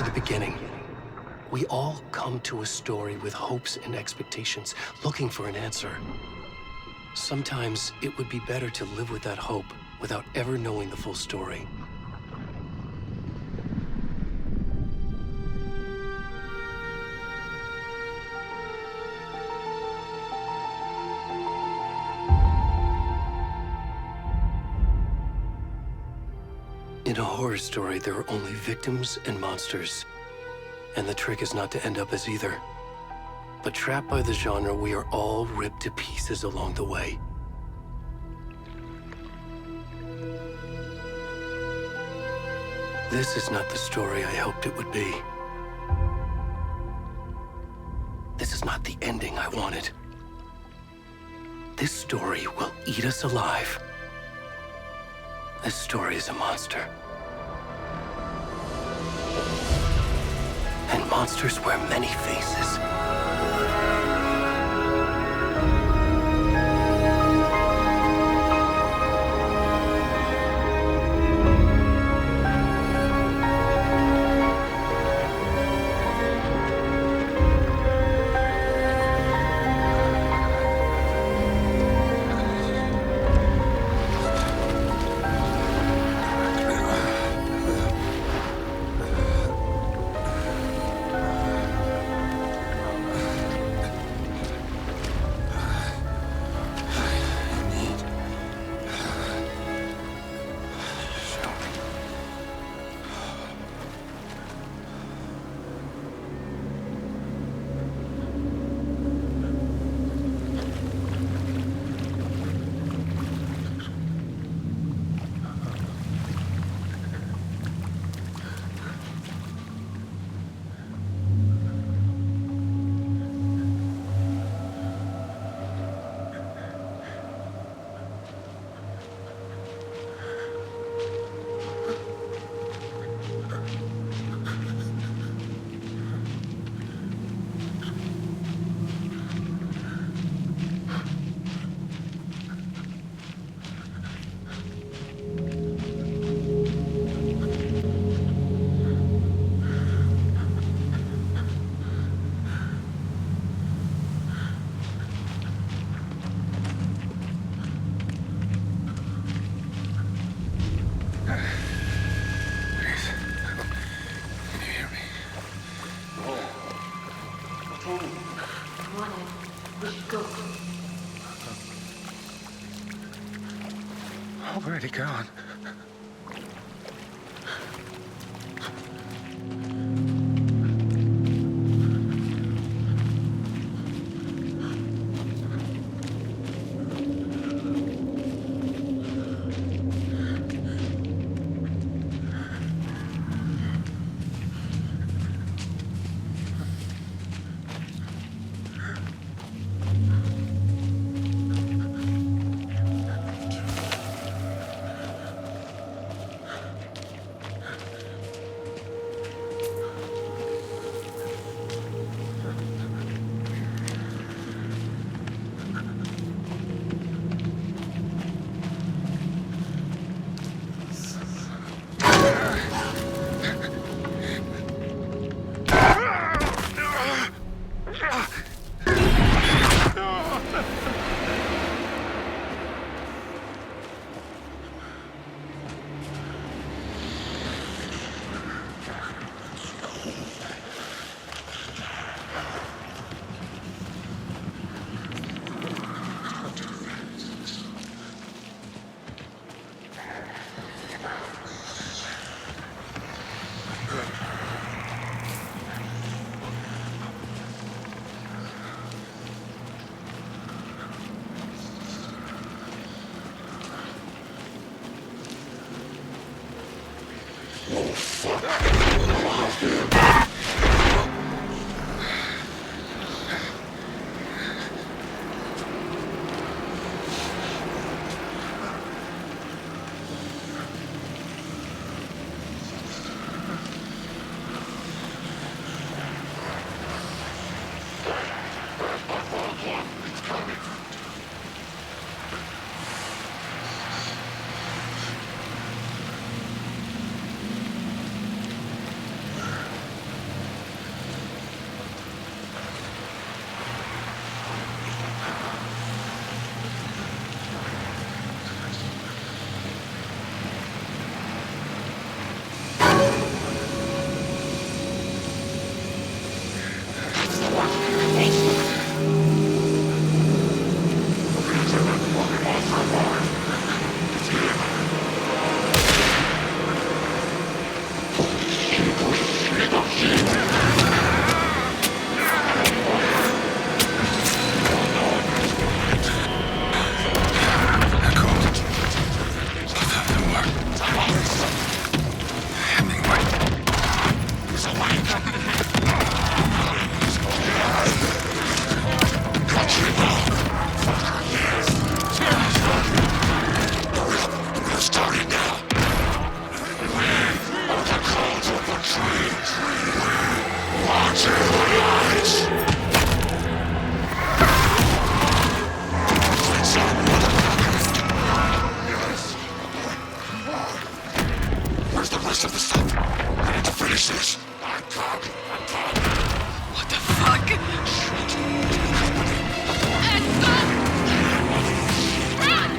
to the beginning. We all come to a story with hopes and expectations, looking for an answer. Sometimes it would be better to live with that hope without ever knowing the full story. In a horror story, there are only victims and monsters. And the trick is not to end up as either. But trapped by the genre, we are all ripped to pieces along the way. This is not the story I hoped it would be. This is not the ending I wanted. This story will eat us alive. This story is a monster. And monsters wear many faces. Already gone. What is this? What the fuck? Run!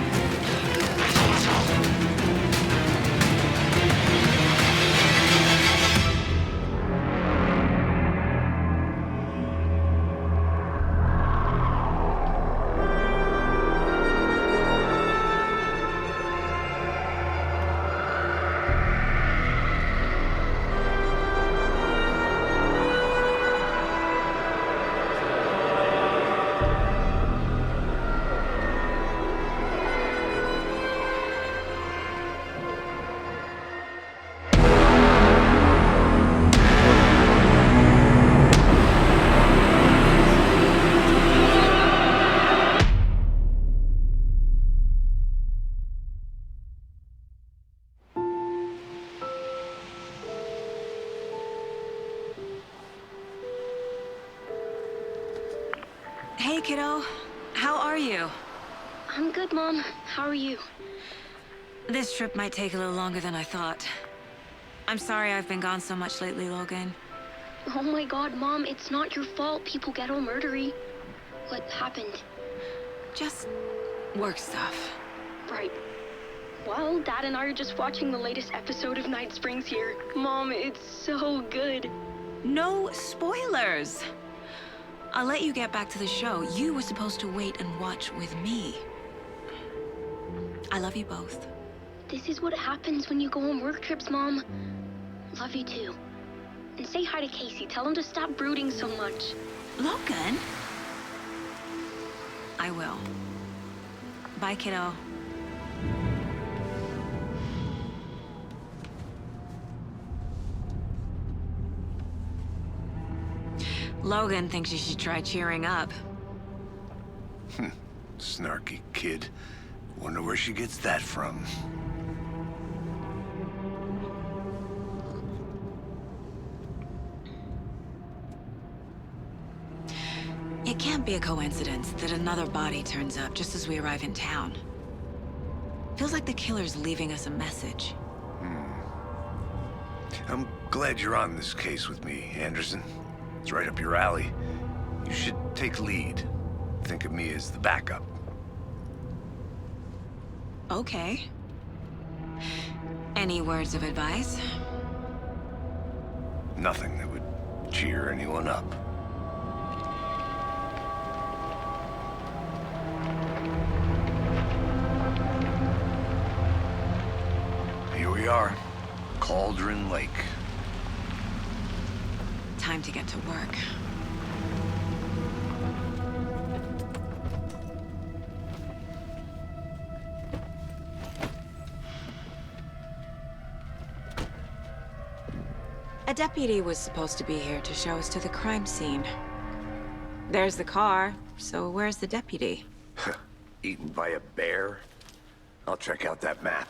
Hey, kiddo. How are you? I'm good, Mom. How are you? This trip might take a little longer than I thought. I'm sorry I've been gone so much lately, Logan. Oh my god, Mom, it's not your fault people get all murdery. What happened? Just work stuff. Right. Well, Dad and I are just watching the latest episode of Night Springs here. Mom, it's so good. No spoilers! I'll let you get back to the show. You were supposed to wait and watch with me. I love you both. This is what happens when you go on work trips, Mom. Love you too. And say hi to Casey. Tell him to stop brooding so much. Logan? I will. Bye, kiddo. Logan thinks you should try cheering up. Snarky kid. Wonder where she gets that from. It can't be a coincidence that another body turns up just as we arrive in town. Feels like the killer's leaving us a message. I'm glad you're on this case with me, Anderson. It's right up your alley. You should take lead. Think of me as the backup. Okay. Any words of advice? Nothing that would cheer anyone up. Here we are. Cauldron Lake. Time to get to work. A deputy was supposed to be here to show us to the crime scene. There's the car, so where's the deputy? Eaten by a bear? I'll check out that map.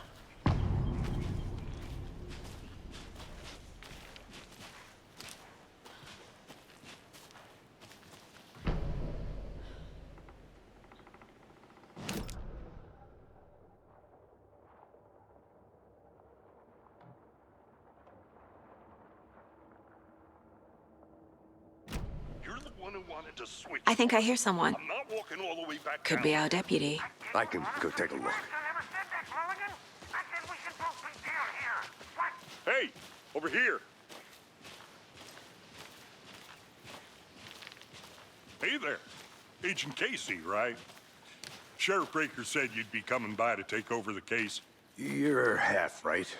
I think I hear someone. I'm not walking all the way back Could down. be our deputy. I can go take a look. Hey, over here. Hey there. Agent Casey, right? Sheriff Breaker said you'd be coming by to take over the case. You're half right.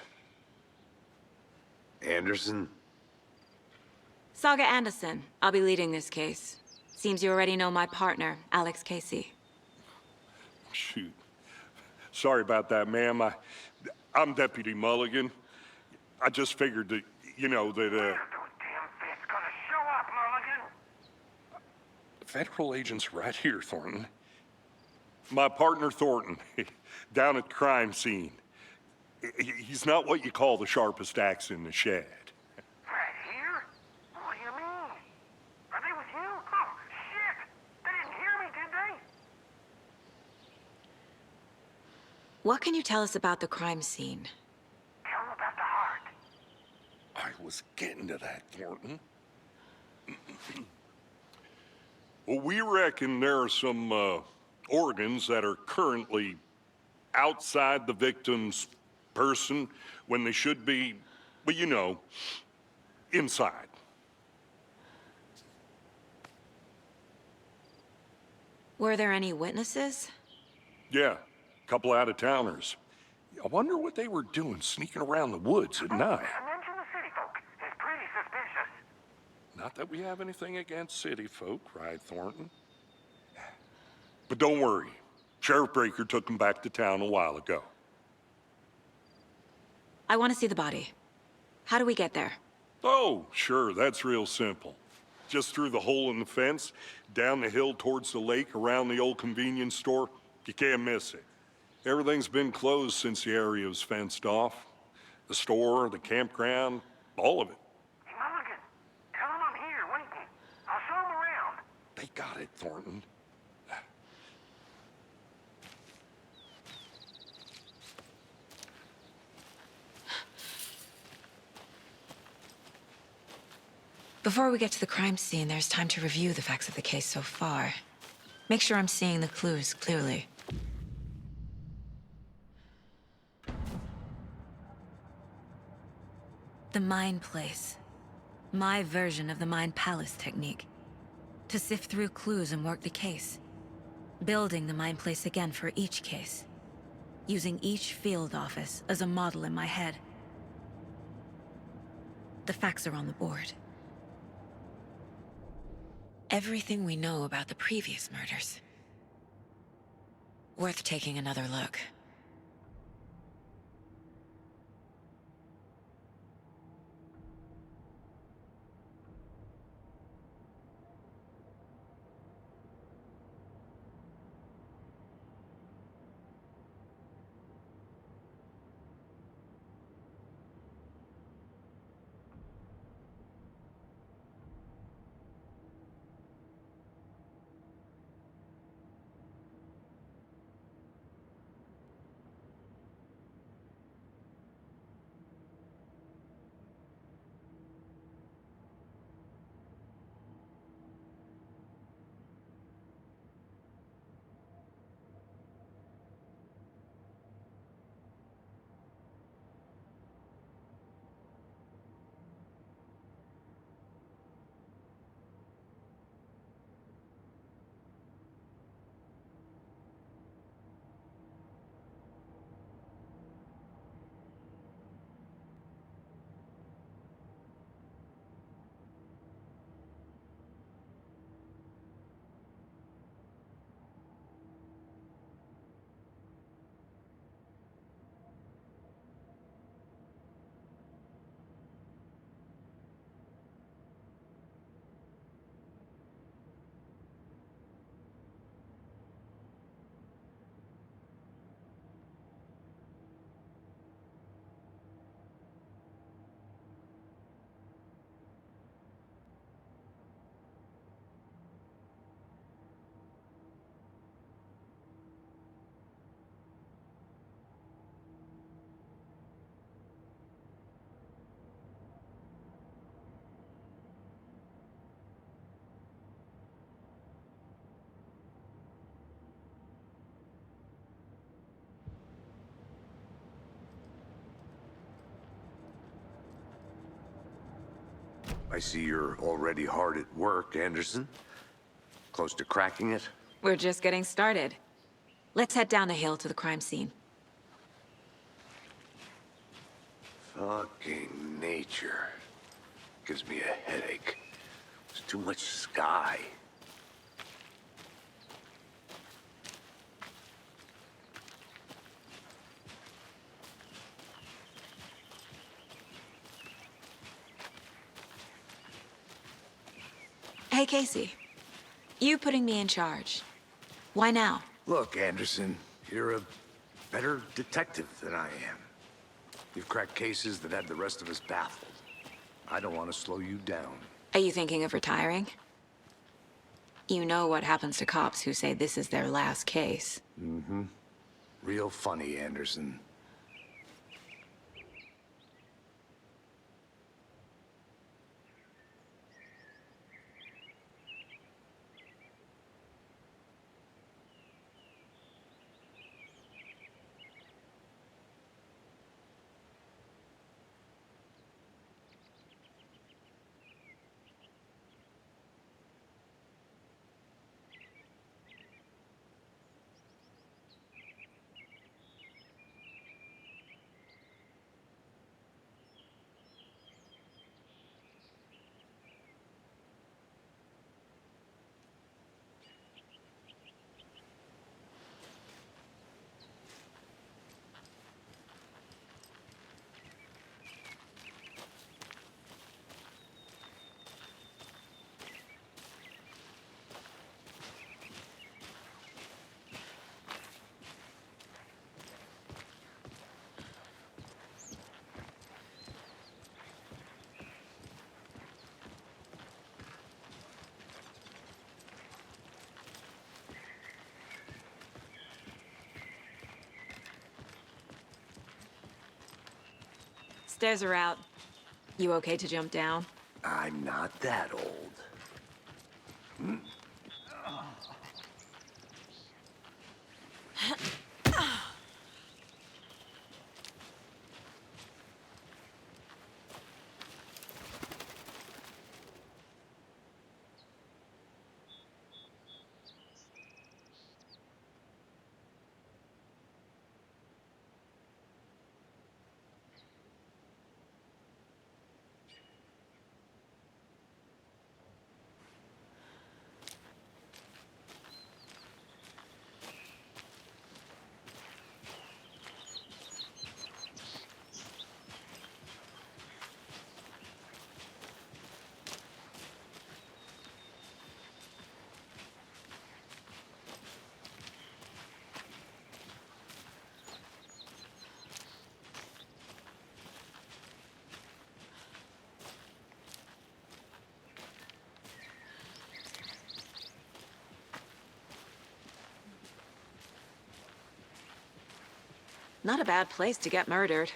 Anderson? Saga Anderson. I'll be leading this case. Seems you already know my partner, Alex Casey. Shoot. Sorry about that, ma'am. I'm Deputy Mulligan. I just figured that, you know, that, Federal agents right here, Thornton. My partner, Thornton, down at the crime scene. He's not what you call the sharpest axe in the shed. Right here? What do you mean? Are they with you? Oh, shit! They didn't hear me, did they? What can you tell us about the crime scene? Tell them about the heart. I was getting to that, Thornton. Well, we reckon there are some organs that are currently outside the victim's person when they should be, well, you know, inside. Were there any witnesses? Yeah, a couple out-of-towners. I wonder what they were doing sneaking around the woods at night. Mention the city folk. It's pretty suspicious. Not that we have anything against city folk, right, Thornton? But don't worry. Sheriff Breaker took them back to town a while ago. I want to see the body. How do we get there? Oh, sure, that's real simple. Just through the hole in the fence, down the hill towards the lake, around the old convenience store. You can't miss it. Everything's been closed since the area was fenced off. The store, the campground, all of it. Hey, Mulligan, tell him I'm here waiting. I'll show him around. They got it, Thornton. Before we get to the crime scene, there's time to review the facts of the case so far. Make sure I'm seeing the clues clearly. The Mind Place. My version of the Mind Palace technique. To sift through clues and work the case. Building the Mind Place again for each case. Using each field office as a model in my head. The facts are on the board. Everything we know about the previous murders. Worth taking another look. I see you're already hard at work, Anderson. Close to cracking it? We're just getting started. Let's head down the hill to the crime scene. Fucking nature. Gives me a headache. There's too much sky. Hey, Casey. You putting me in charge. Why now? Look, Anderson, you're a better detective than I am. You've cracked cases that had the rest of us baffled. I don't want to slow you down. Are you thinking of retiring? You know what happens to cops who say this is their last case. Mm-hmm. Real funny, Anderson. Stairs are out. You okay to jump down? I'm not that old. Not a bad place to get murdered.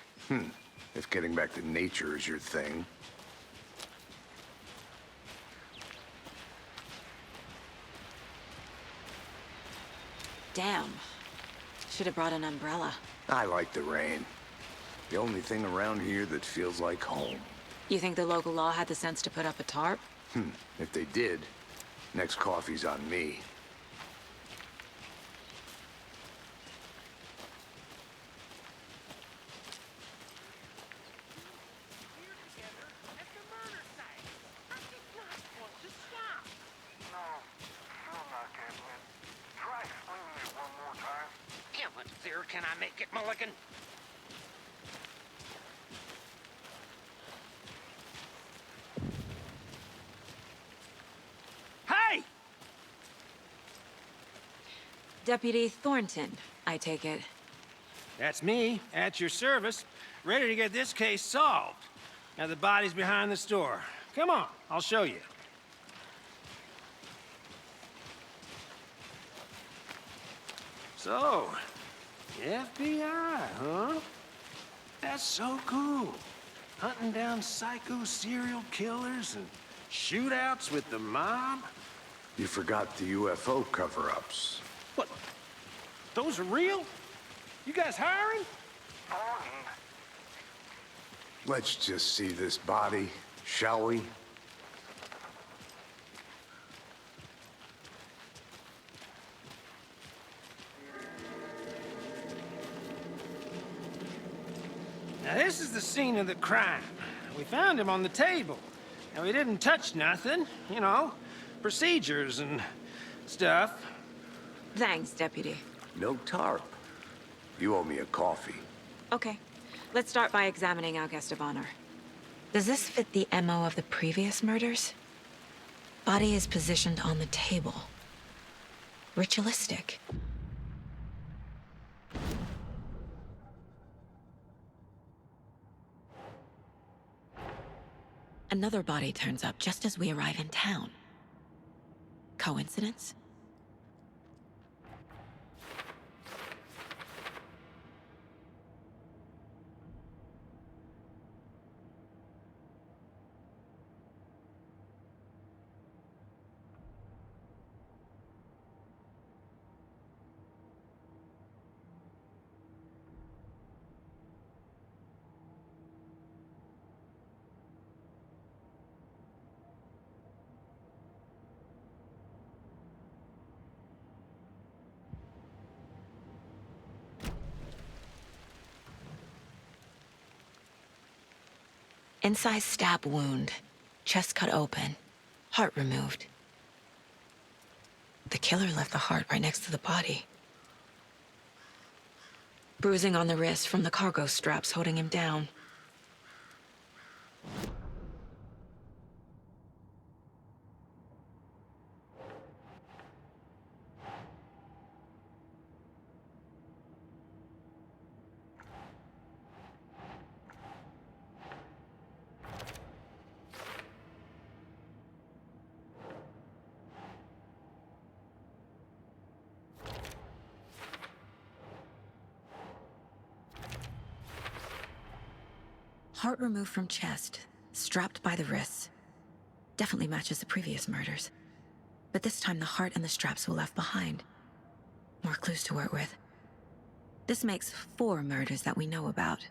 If getting back to nature is your thing. Damn. Should have brought an umbrella. I like the rain. The only thing around here that feels like home. You think the local law had the sense to put up a tarp? If they did, next coffee's on me. Can I make it, Mulligan? Hey! Deputy Thornton, I take it. That's me, at your service, ready to get this case solved. Now the body's behind the store. Come on, I'll show you. So, FBI, huh? That's so cool. Hunting down psycho serial killers and shootouts with the mob. You forgot the UFO cover-ups. What? Those are real? You guys hiring? Let's just see this body, shall we? Now, this is the scene of the crime. We found him on the table. And we didn't touch nothing, you know, procedures and stuff. Thanks, Deputy. No tarp. You owe me a coffee. Okay. Let's start by examining our guest of honor. Does this fit the MO of the previous murders? Body is positioned on the table. Ritualistic. Another body turns up just as we arrive in town. Coincidence? Incised stab wound, chest cut open, heart removed. The killer left the heart right next to the body. Bruising on the wrist from the cargo straps holding him down. Heart removed from chest, strapped by the wrists. Definitely matches the previous murders. But this time the heart and the straps were left behind. More clues to work with. This makes 4 murders that we know about.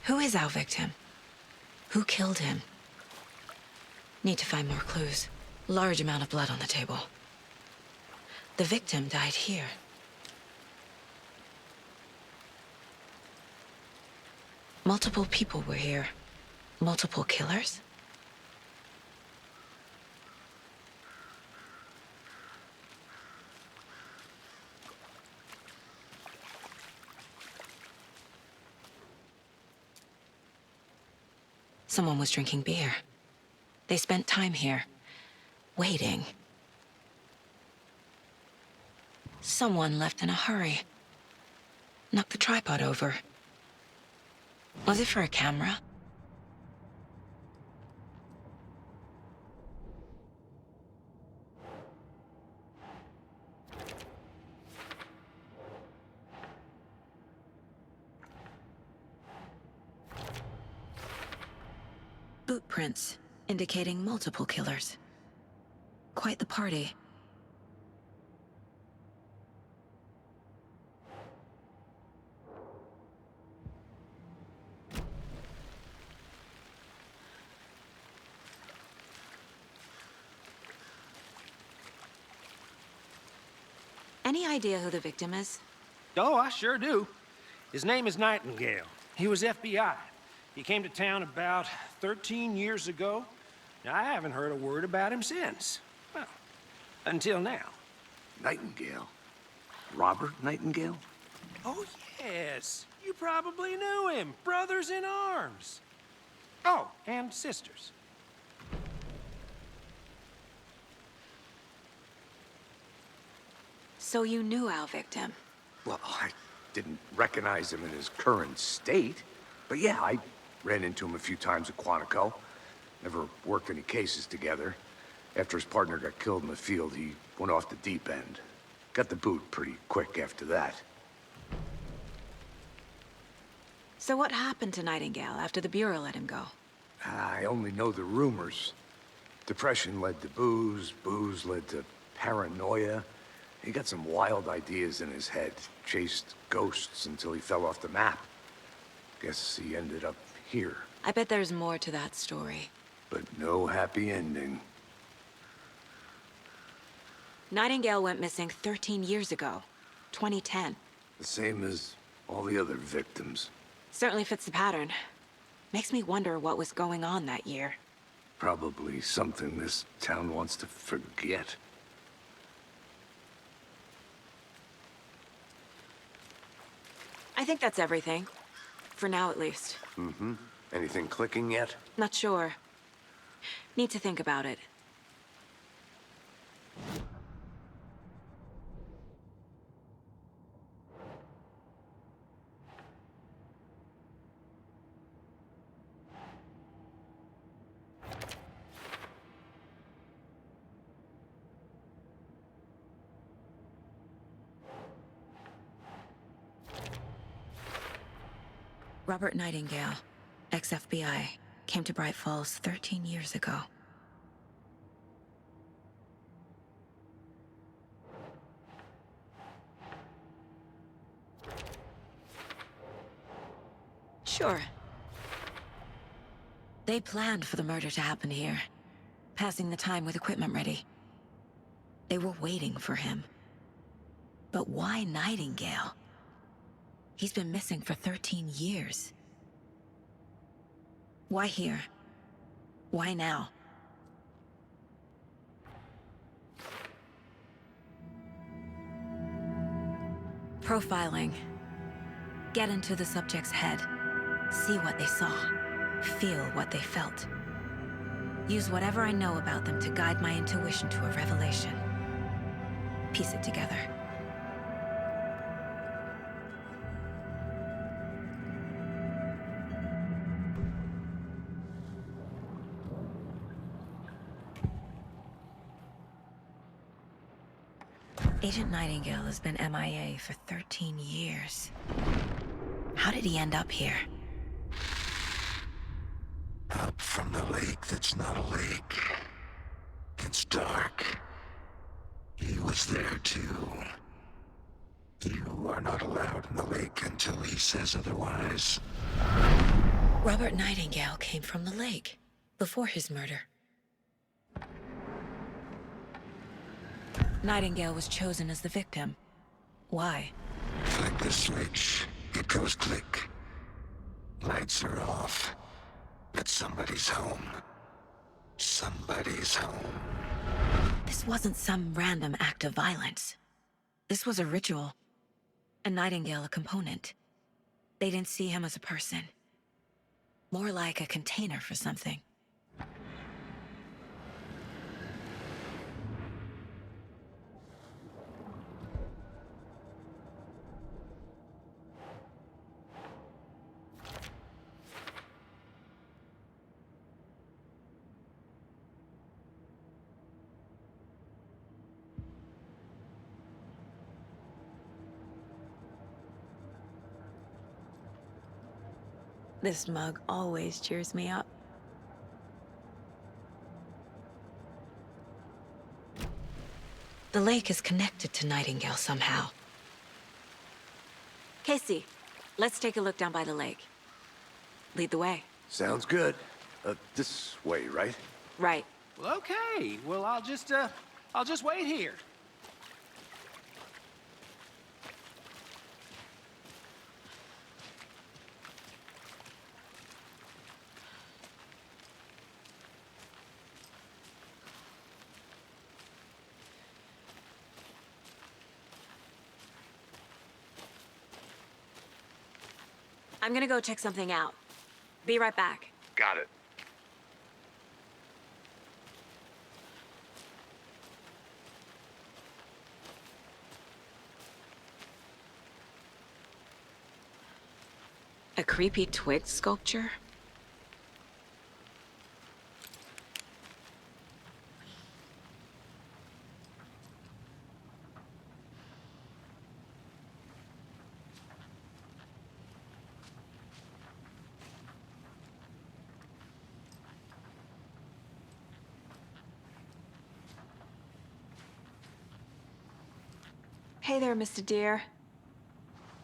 Who is our victim? Who killed him? Need to find more clues. Large amount of blood on the table. The victim died here. Multiple people were here. Multiple killers? Someone was drinking beer. They spent time here, waiting. Someone left in a hurry. Knocked the tripod over. Was it for a camera? Boot prints, indicating multiple killers. Quite the party. Any idea who the victim is? Oh, I sure do. His name is Nightingale. He was FBI. He came to town about 13 years ago. Now, I haven't heard a word about him since. Well, until now. Nightingale? Robert Nightingale? Oh, yes. You probably knew him. Brothers in arms. Oh, and sisters. So you knew our victim? Well, I didn't recognize him in his current state. But yeah, I ran into him a few times at Quantico. Never worked any cases together. After his partner got killed in the field, he went off the deep end. Got the boot pretty quick after that. So what happened to Nightingale after the Bureau let him go? I only know the rumors. Depression led to booze, booze led to paranoia. He got some wild ideas in his head, chased ghosts until he fell off the map. Guess he ended up here. I bet there's more to that story. But no happy ending. Nightingale went missing 13 years ago, 2010. The same as all the other victims. Certainly fits the pattern. Makes me wonder what was going on that year. Probably something this town wants to forget. I think that's everything. For now, at least. Mm-hmm. Anything clicking yet? Not sure. Need to think about it. Robert Nightingale, ex-FBI, came to Bright Falls 13 years ago. Sure. They planned for the murder to happen here, passing the time with equipment ready. They were waiting for him. But why Nightingale? He's been missing for 13 years. Why here? Why now? Profiling. Get into the subject's head. See what they saw. Feel what they felt. Use whatever I know about them to guide my intuition to a revelation. Piece it together. Agent Nightingale has been MIA for 13 years. How did he end up here? Up from the lake that's not a lake. It's dark. He was there too. You are not allowed in the lake until he says otherwise. Robert Nightingale came from the lake, before his murder. Nightingale was chosen as the victim. Why? Flick the switch. It goes click. Lights are off. But somebody's home. Somebody's home. This wasn't some random act of violence. This was a ritual. And Nightingale a component. They didn't see him as a person. More like a container for something. This mug always cheers me up. The lake is connected to Nightingale somehow. Casey, let's take a look down by the lake. Lead the way. Sounds good. This way, right? Right. Well, okay. Well, I'll just wait here. I'm gonna go check something out. Be right back. Got it. A creepy twig sculpture? Hey there, Mr. Deer.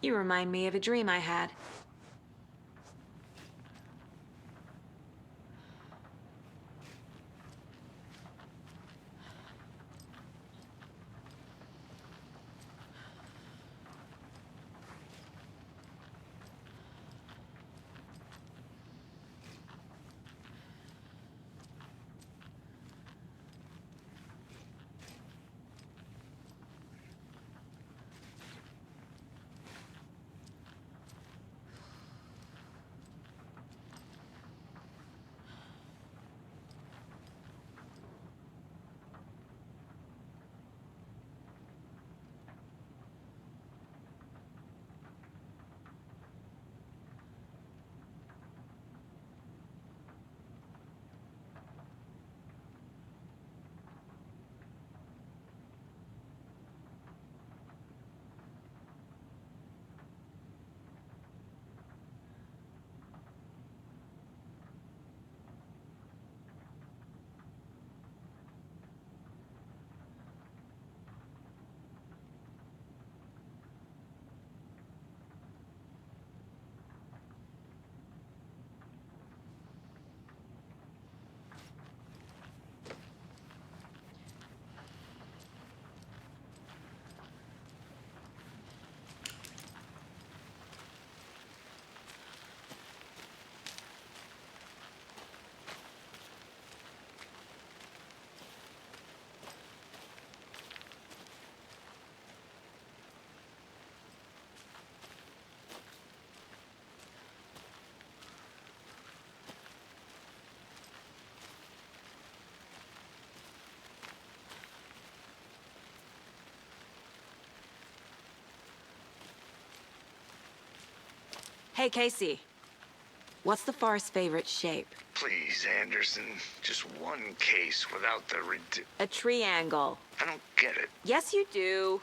You remind me of a dream I had. Hey, Casey. What's the far's favorite shape? Please, Anderson. Just one case without the A triangle. I don't get it. Yes, you do.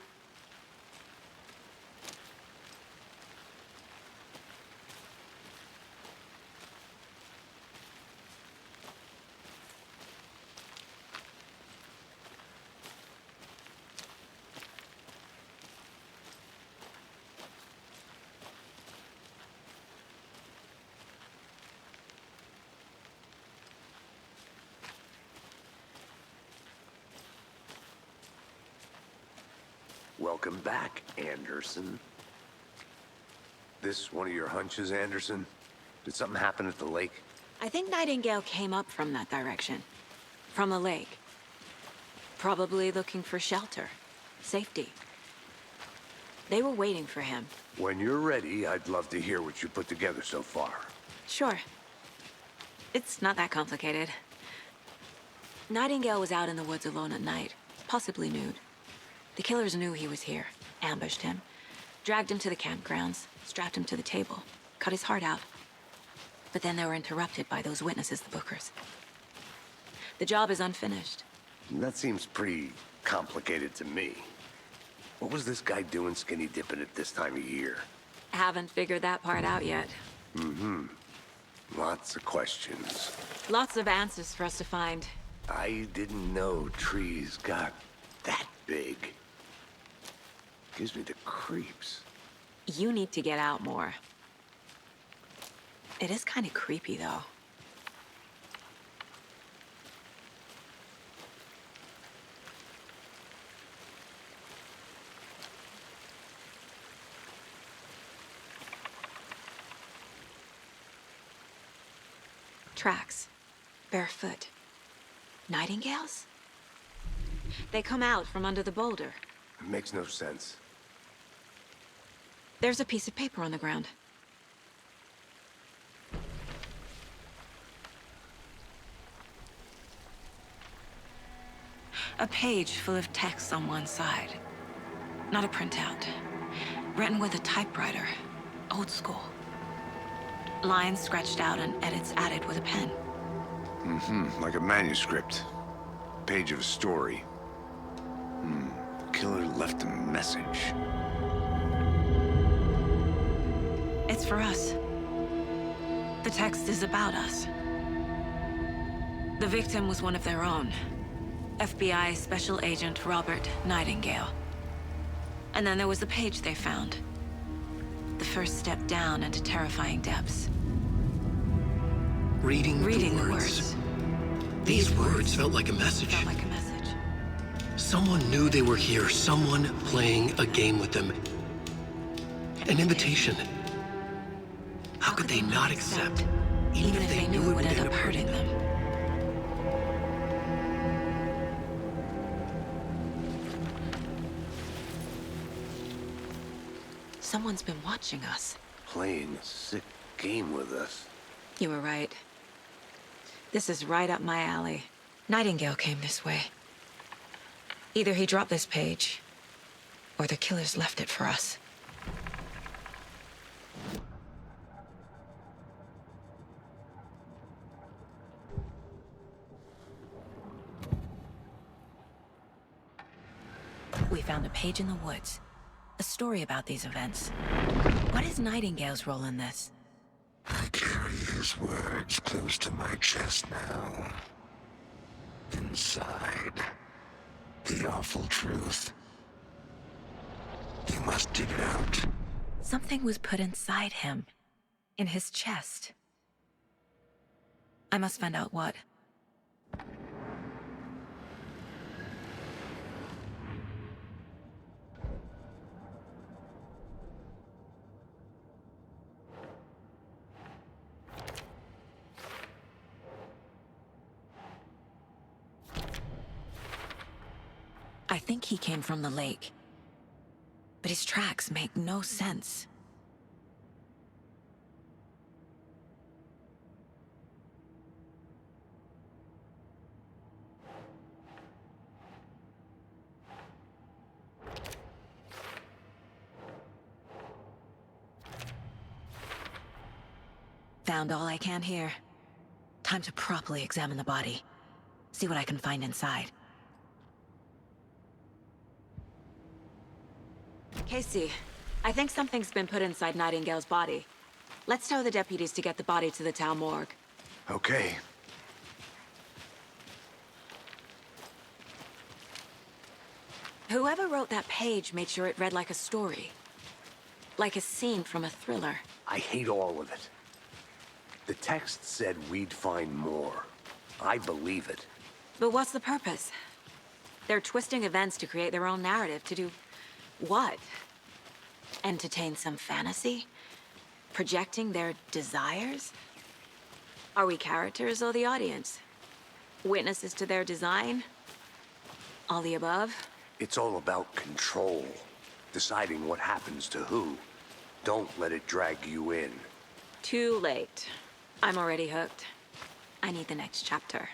Welcome back, Anderson. This one of your hunches, Anderson? Did something happen at the lake? I think Nightingale came up from that direction. From the lake. Probably looking for shelter. Safety. They were waiting for him. When you're ready, I'd love to hear what you put together so far. Sure. It's not that complicated. Nightingale was out in the woods alone at night, possibly nude. The killers knew he was here, ambushed him, dragged him to the campgrounds, strapped him to the table, cut his heart out. But then they were interrupted by those witnesses, the Bookers. The job is unfinished. That seems pretty complicated to me. What was this guy doing skinny dipping at this time of year? Haven't figured that part out yet. Mm-hmm. Lots of questions. Lots of answers for us to find. I didn't know trees got that big. Gives me the creeps. You need to get out more. It is kind of creepy, though. Tracks. Barefoot. Nightingales? They come out from under the boulder. It makes no sense. There's a piece of paper on the ground. A page full of text on one side. Not a printout. Written with a typewriter. Old school. Lines scratched out and edits added with a pen. Mm-hmm. Like a manuscript. Page of a story. The killer left a message. It's for us. The text is about us. The victim was one of their own. FBI Special Agent Robert Nightingale. And then there was the page they found. The first step down into terrifying depths. Reading the words. These words felt like a message. Felt like a message. Someone knew they were here. Someone playing a game with them. An invitation. How could they not accept? Even if they knew it would end up hurting them. Someone's been watching us. Playing a sick game with us. You were right. This is right up my alley. Nightingale came this way. Either he dropped this page, or the killers left it for us. We found a page in the woods. A story about these events. What is Nightingale's role in this? I carry his words close to my chest now. Inside, the awful truth. You must dig it out. Something was put inside him. In his chest. I must find out what. I think he came from the lake. But his tracks make no sense. sound all I can hear. Time to properly examine the body. See what I can find inside. Casey, I think something's been put inside Nightingale's body. Let's tell the deputies to get the body to the town morgue. Okay. Whoever wrote that page made sure it read like a story. Like a scene from a thriller. I hate all of it. The text said we'd find more. I believe it. But what's the purpose? They're twisting events to create their own narrative. To do what? Entertain some fantasy? Projecting their desires? Are we characters or the audience? Witnesses to their design? All the above? It's all about control. Deciding what happens to who. Don't let it drag you in. Too late. I'm already hooked. I need the next chapter.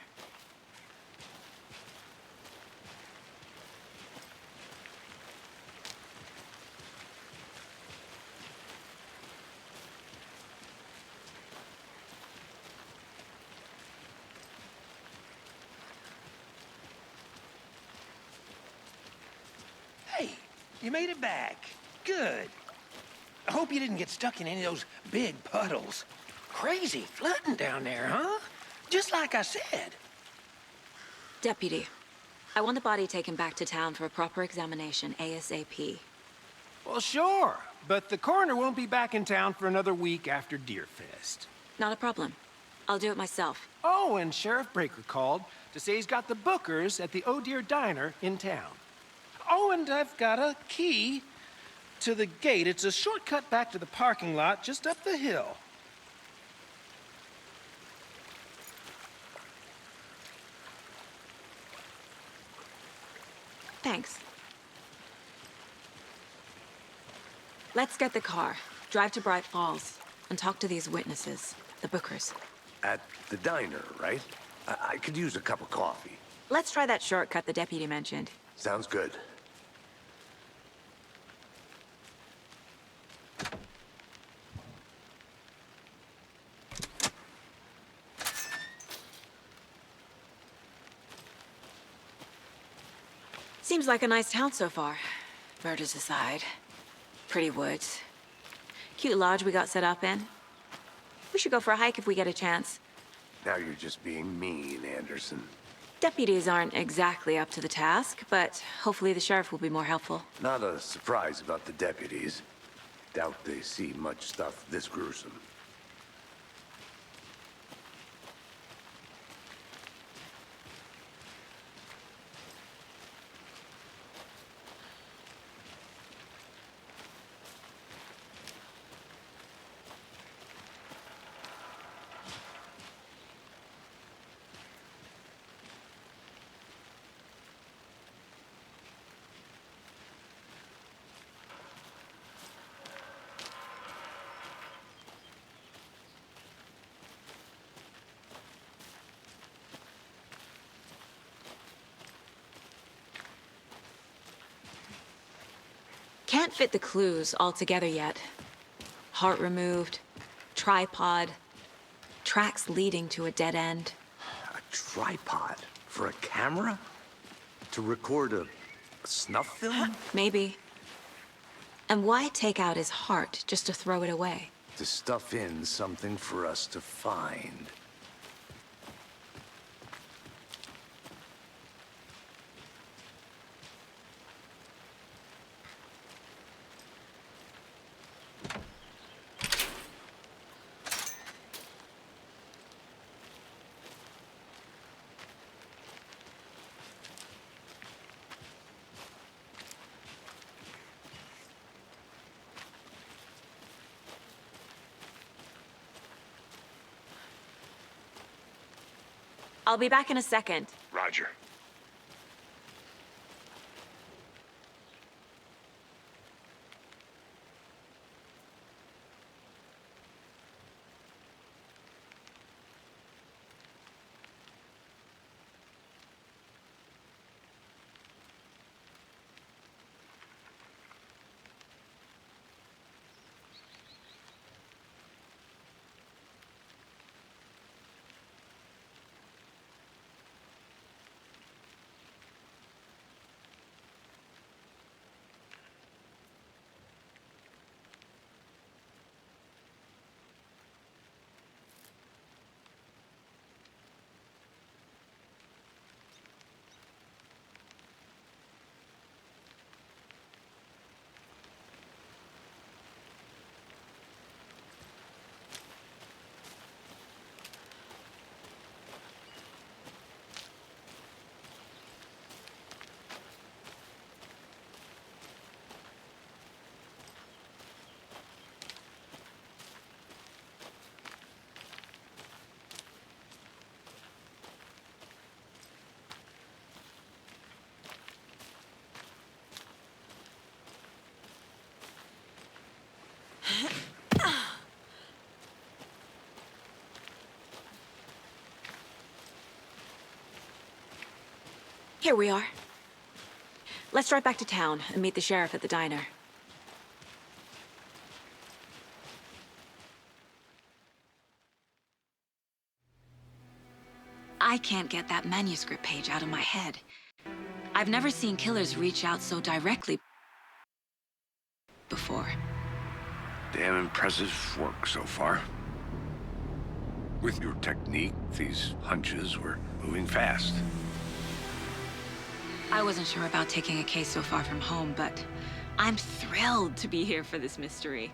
Hey, you made it back. Good. I hope you didn't get stuck in any of those big puddles. Crazy flooding down there, huh? Just like I said. Deputy, I want the body taken back to town for a proper examination ASAP. Well, sure. But the coroner won't be back in town for another week after Deerfest. Not a problem. I'll do it myself. Oh, and Sheriff Breaker called to say he's got the Bookers at the Oh Dear Diner in town. Oh, and I've got a key to the gate. It's a shortcut back to the parking lot just up the hill. Thanks. Let's get the car, drive to Bright Falls, and talk to these witnesses, the Bookers. At the diner, right? I could use a cup of coffee. Let's try that shortcut the deputy mentioned. Sounds good. Seems like a nice town so far. Murders aside. Pretty woods. Cute lodge we got set up in. We should go for a hike if we get a chance. Now you're just being mean, Anderson. Deputies aren't exactly up to the task, but hopefully the sheriff will be more helpful. Not a surprise about the deputies. Doubt they see much stuff this gruesome. Can't fit the clues all together yet. Heart removed, tripod, tracks leading to a dead end. A tripod? For a camera? To record a snuff film? Maybe. And why take out his heart just to throw it away? To stuff in something for us to find. I'll be back in a second. Roger. Here we are. Let's drive back to town and meet the sheriff at the diner. I can't get that manuscript page out of my head. I've never seen killers reach out so directly before. Damn impressive work so far. With your technique, these hunches were moving fast. I wasn't sure about taking a case so far from home, but I'm thrilled to be here for this mystery.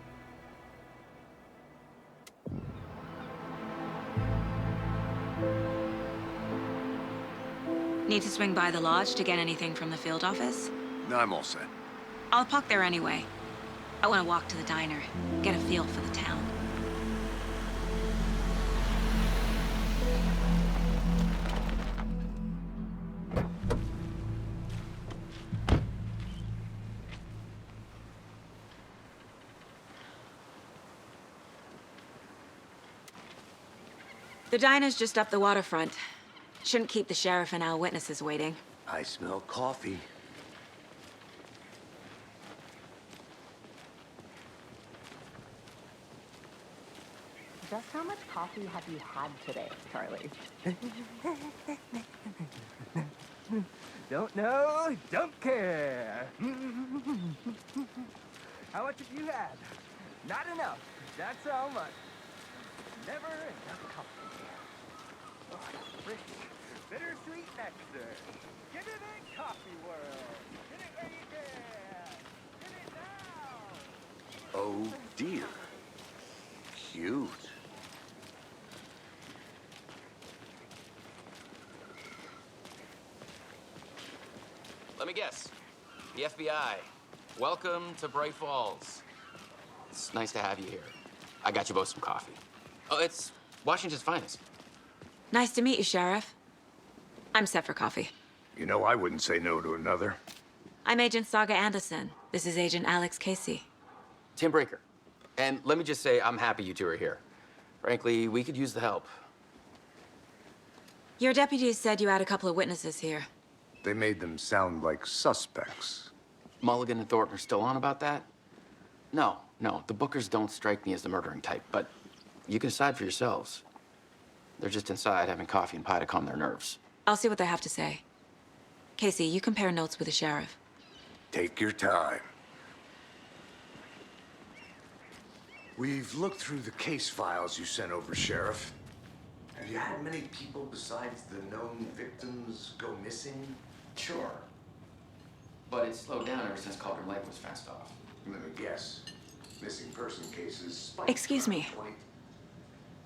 Need to swing by the lodge to get anything from the field office? No, I'm all set. I'll park there anyway. I want to walk to the diner, get a feel for the town. The diner's just up the waterfront. Shouldn't keep the sheriff and our witnesses waiting. I smell coffee. Just how much coffee have you had today, Charlie? Don't know, don't care. How much have you had? Not enough. That's how much. Never enough coffee. Oh, rich, bittersweet nectar. Get it in, coffee world. Get it where you can. Get it now. Oh dear. Cute. Let me guess. The FBI. Welcome to Bright Falls. It's nice to have you here. I got you both some coffee. Oh, it's Washington's finest. Nice to meet you, Sheriff. I'm set for coffee. You know, I wouldn't say no to another. I'm Agent Saga Anderson. This is Agent Alex Casey. Tim Breaker. And let me just say, I'm happy you two are here. Frankly, we could use the help. Your deputies said you had a couple of witnesses here. They made them sound like suspects. Mulligan and Thornton are still on about that? No, the Bookers don't strike me as the murdering type, but you can decide for yourselves. They're just inside having coffee and pie to calm their nerves. I'll see what they have to say. Casey, you compare notes with the sheriff. Take your time. We've looked through the case files you sent over, Sheriff. Have you had many people besides the known victims go missing? Sure. But it's slowed down ever since Cauldron Lake was fenced off. Let me guess. Missing person cases spiked. Excuse me. 20.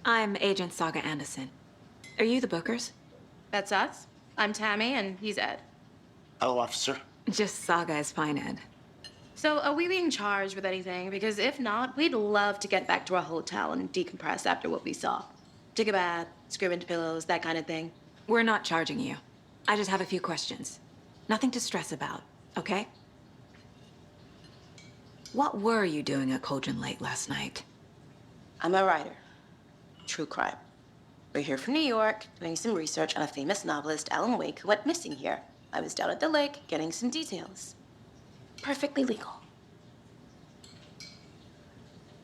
I'm Agent Saga Anderson. Are you the Bookers? That's us. I'm Tammy, and he's Ed. Hello, officer. Just Saga is fine, Ed. So, are we being charged with anything? Because if not, we'd love to get back to our hotel and decompress after what we saw. Take a bath, scream into pillows, that kind of thing. We're not charging you. I just have a few questions. Nothing to stress about, okay? What were you doing at Cauldron Lake last night? I'm a writer. True crime. We're here from New York, doing some research on a famous novelist, Alan Wake, who went missing here. I was down at the lake, getting some details. Perfectly legal.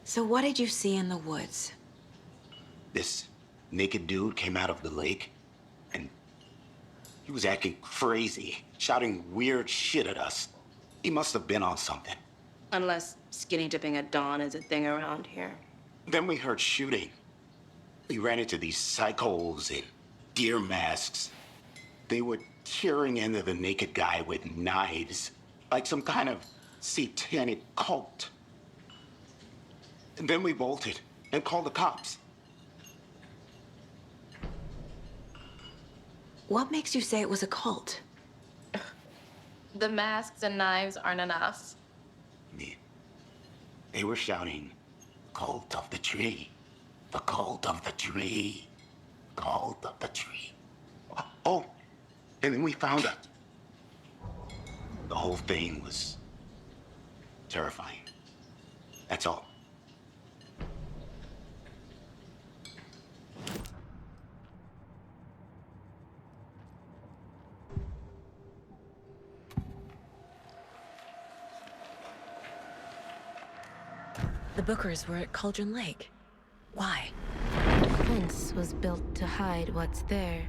So what did you see in the woods? This naked dude came out of the lake, and he was acting crazy, shouting weird shit at us. He must have been on something. Unless skinny dipping at dawn is a thing around here. Then we heard shooting. We ran into these psychos in deer masks. They were tearing into the naked guy with knives, like some kind of satanic cult. And then we bolted and called the cops. What makes you say it was a cult? The masks and knives aren't enough. They were shouting, "Cult of the tree, the cult of the tree, cult of the tree." Oh, and then we found it. The whole thing was terrifying. That's all. The Bookers were at Cauldron Lake. Why? The fence was built to hide what's there.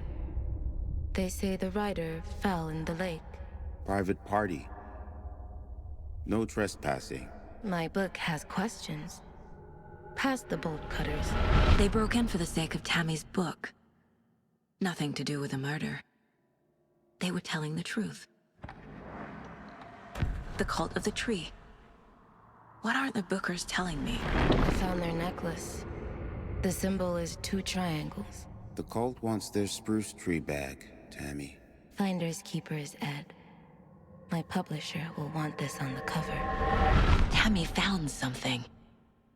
They say the rider fell in the lake. Private party. No trespassing. My book has questions. Past the bolt cutters. They broke in for the sake of Tammy's book. Nothing to do with the murder. They were telling the truth. The cult of the tree. What aren't the Bookers telling me? I found their necklace. The symbol is 2 triangles. The cult wants their spruce tree back, Tammy. Finders keepers, Ed. My publisher will want this on the cover. Tammy found something.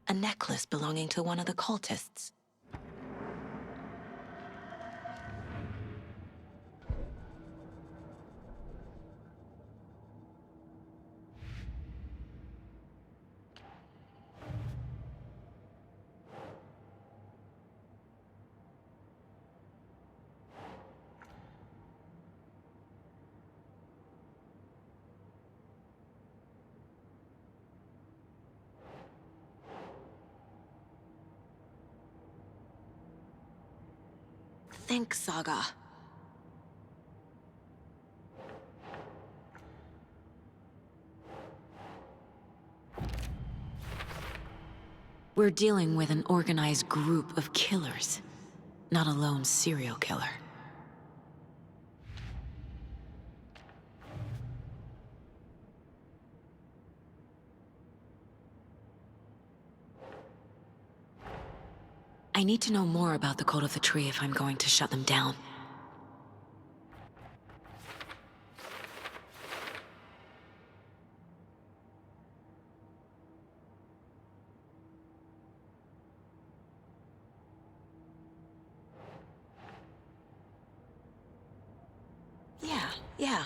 A necklace belonging to one of the cultists. Think, Saga. We're dealing with an organized group of killers, not a lone serial killer. I need to know more about the Cult of the Tree if I'm going to shut them down. Yeah.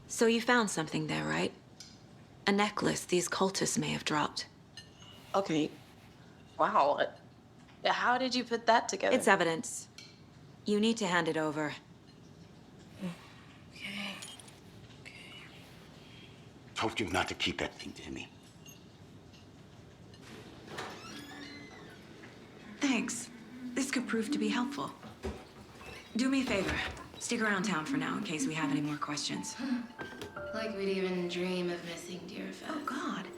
So you found something there, right? A necklace these cultists may have dropped. Okay. Wow. How did you put that together? It's evidence. You need to hand it over. Okay. Told you not to keep that thing, Tammy. Thanks. This could prove to be helpful. Do me a favor. Stick around town for now in case we have any more questions. Like we'd even dream of missing dear Fez. Oh, God.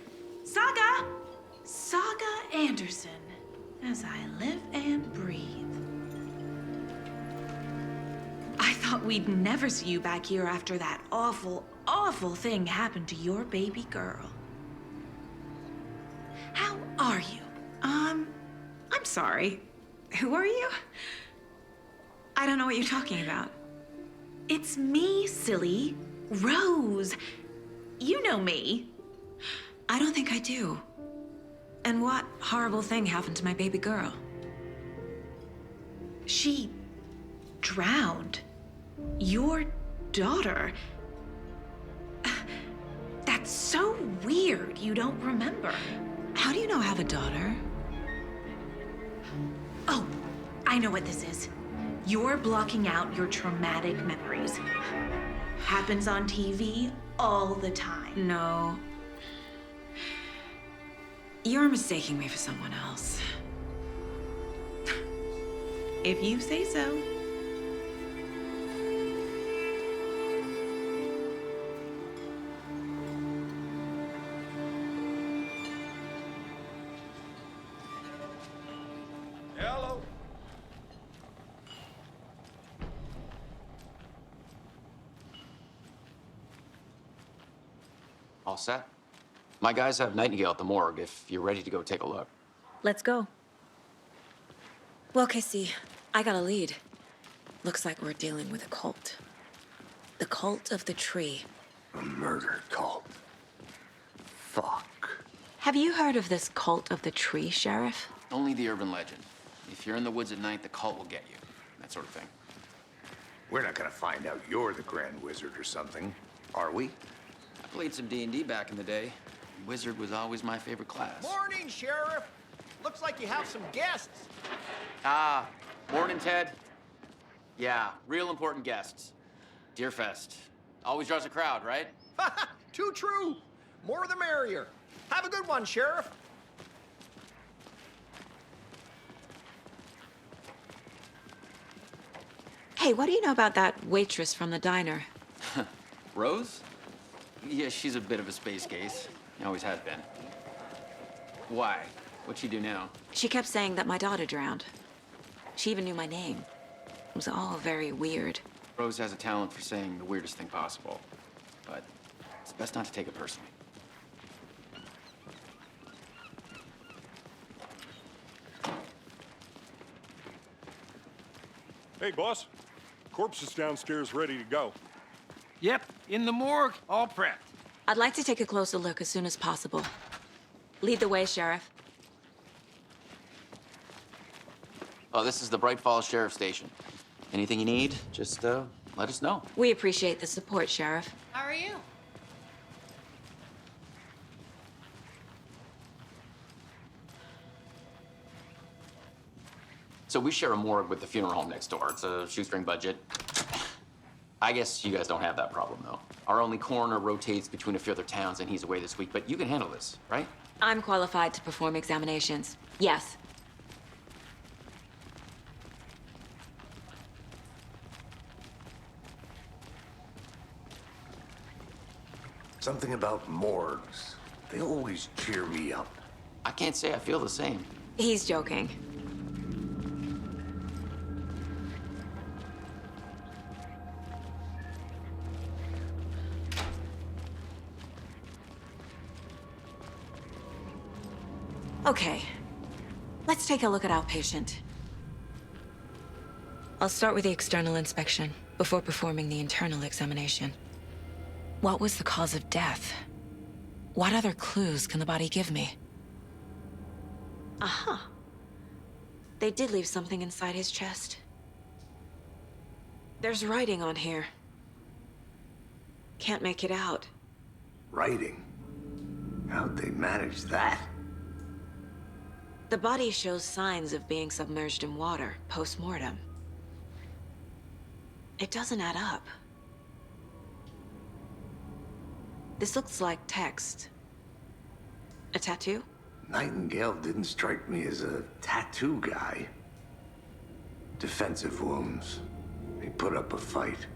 Saga! Saga Anderson. As I live and breathe. I thought we'd never see you back here after that awful, awful thing happened to your baby girl. How are you? I'm sorry. Who are you? I don't know what you're talking about. It's me, silly. Rose. You know me. I don't think I do. And what horrible thing happened to my baby girl? She drowned. Your daughter. That's so weird you don't remember. How do you know I have a daughter? Oh, I know what this is. You're blocking out your traumatic memories. Happens on TV all the time. No. You're mistaking me for someone else. If you say so. Hello. All set? My guys have Nightingale at the morgue if you're ready to go take a look. Let's go. Well, Casey, I got a lead. Looks like we're dealing with a cult. The Cult of the Tree. A murder cult. Fuck. Have you heard of this cult of the tree, Sheriff? Only the urban legend. If you're in the woods at night, the cult will get you. That sort of thing. We're not gonna find out you're the Grand Wizard or something, are we? I played some D&D back in the day. Wizard was always my favorite class. Morning, Sheriff. Looks like you have some guests. Ah, morning, Ted. Yeah, real important guests. Deerfest. Always draws a crowd, right? Too true. More the merrier. Have a good one, Sheriff. Hey, what do you know about that waitress from the diner? Rose? Yeah, she's a bit of a space case. Always has been. Why? What'd she do now? She kept saying that my daughter drowned. She even knew my name. It was all very weird. Rose has a talent for saying the weirdest thing possible. But it's best not to take it personally. Hey, boss. Corpse is downstairs ready to go. Yep, in the morgue, all prepped. I'd like to take a closer look as soon as possible. Lead the way, Sheriff. Oh, this is the Bright Falls Sheriff Station. Anything you need, just let us know. We appreciate the support, Sheriff. How are you? So we share a morgue with the funeral home next door. It's a shoestring budget. I guess you guys don't have that problem, though. Our only coroner rotates between a few other towns, and he's away this week, but you can handle this, right? I'm qualified to perform examinations. Yes. Something about morgues. They always cheer me up. I can't say I feel the same. He's joking. Okay, let's take a look at our patient. I'll start with the external inspection before performing the internal examination. What was the cause of death? What other clues can the body give me? Aha. They did leave something inside his chest. There's writing on here. Can't make it out. Writing? How'd they manage that? The body shows signs of being submerged in water post-mortem. It doesn't add up. This looks like text. A tattoo? Nightingale didn't strike me as a tattoo guy. Defensive wounds. He put up a fight.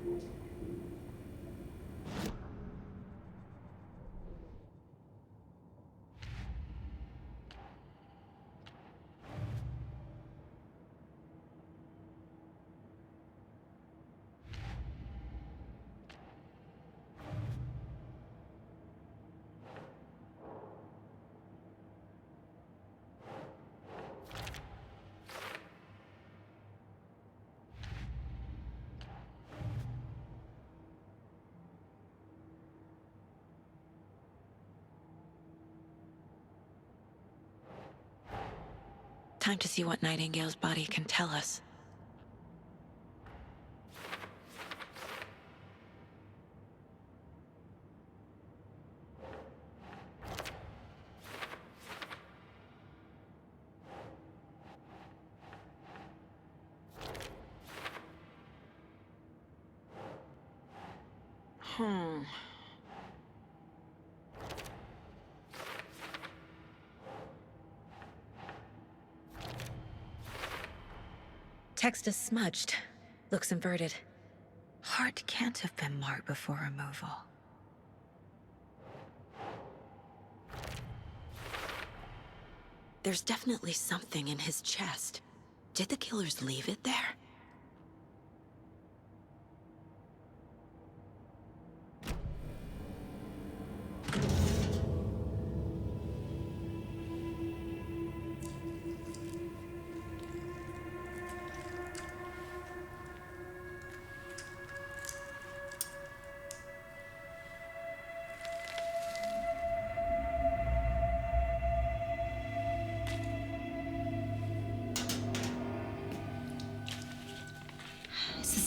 Time to see what Nightingale's body can tell us. Text is smudged. Looks inverted. Heart can't have been marked before removal. There's definitely something in his chest. Did the killers leave it there?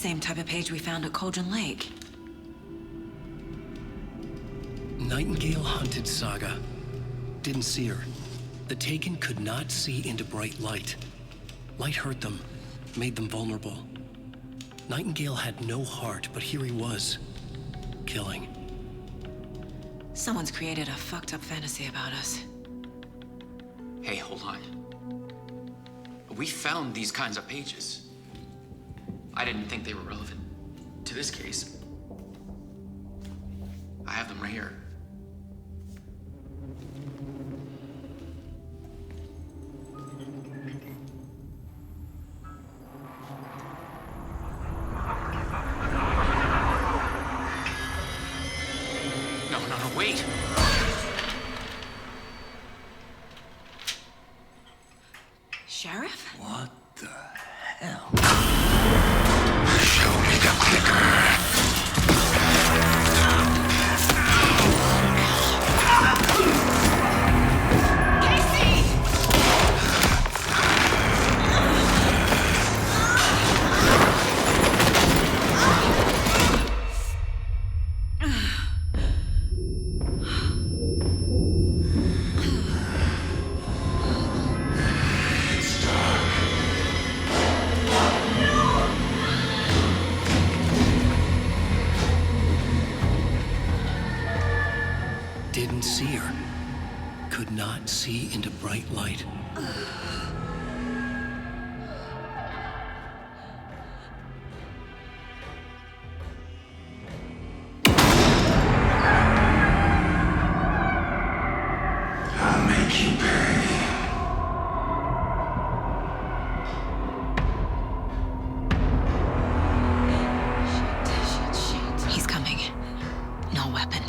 same type of page we found at Cauldron Lake. Nightingale hunted Saga. Didn't see her. The Taken could not see into bright light. Light hurt them, made them vulnerable. Nightingale had no heart, but here he was, killing. Someone's created a fucked up fantasy about us. Hey, hold on. We found these kinds of pages. I didn't think they were relevant to this case. I have them right here. No, wait! Sheriff? What the hell? Show me the clicker. Didn't see her. Could not see into bright light. I'll make you pay. He's coming. No weapon.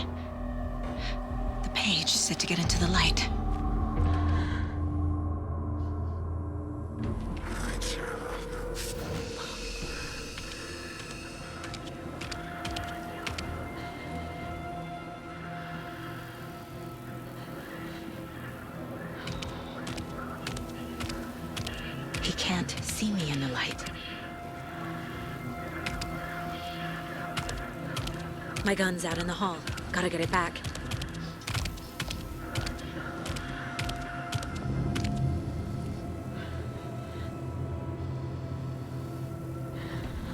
The page said to get into the light. He can't see me in the light. My gun's out in the hall. Gotta get it back.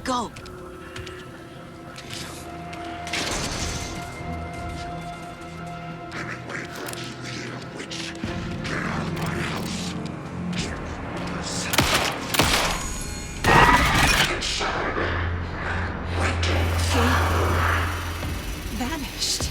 Go! Vanished.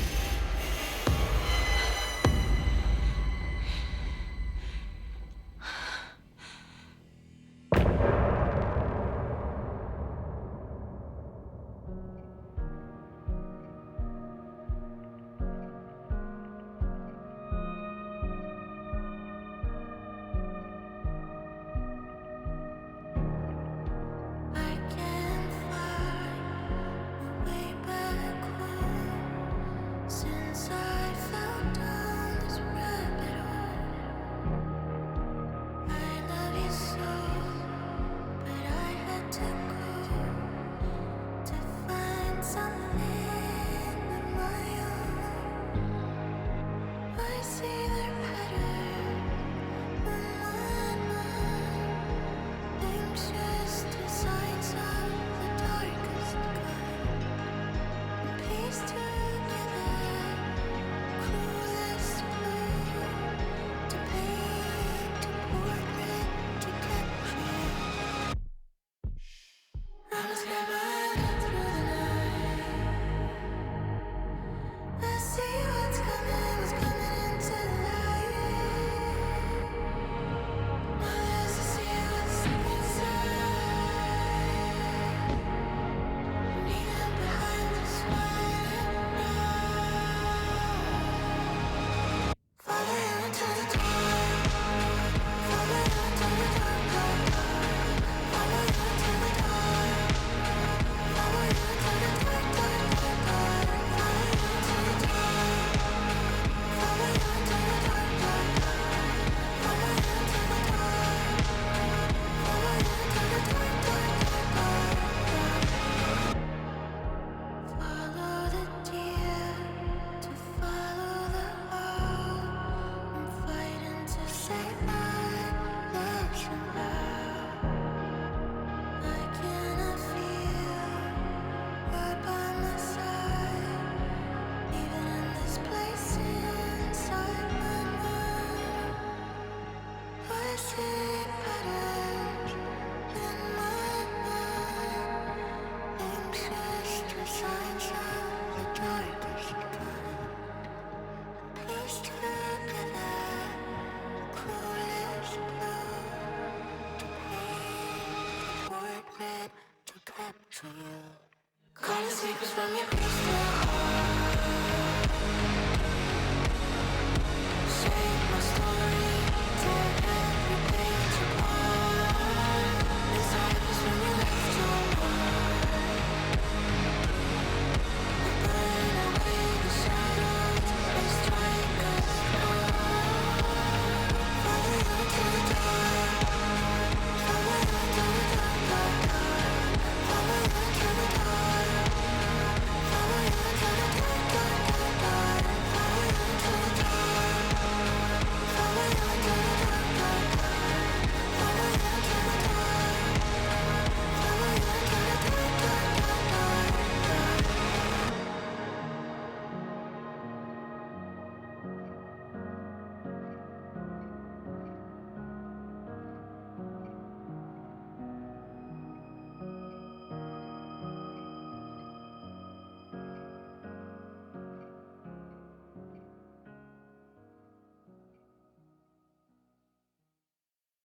I'm your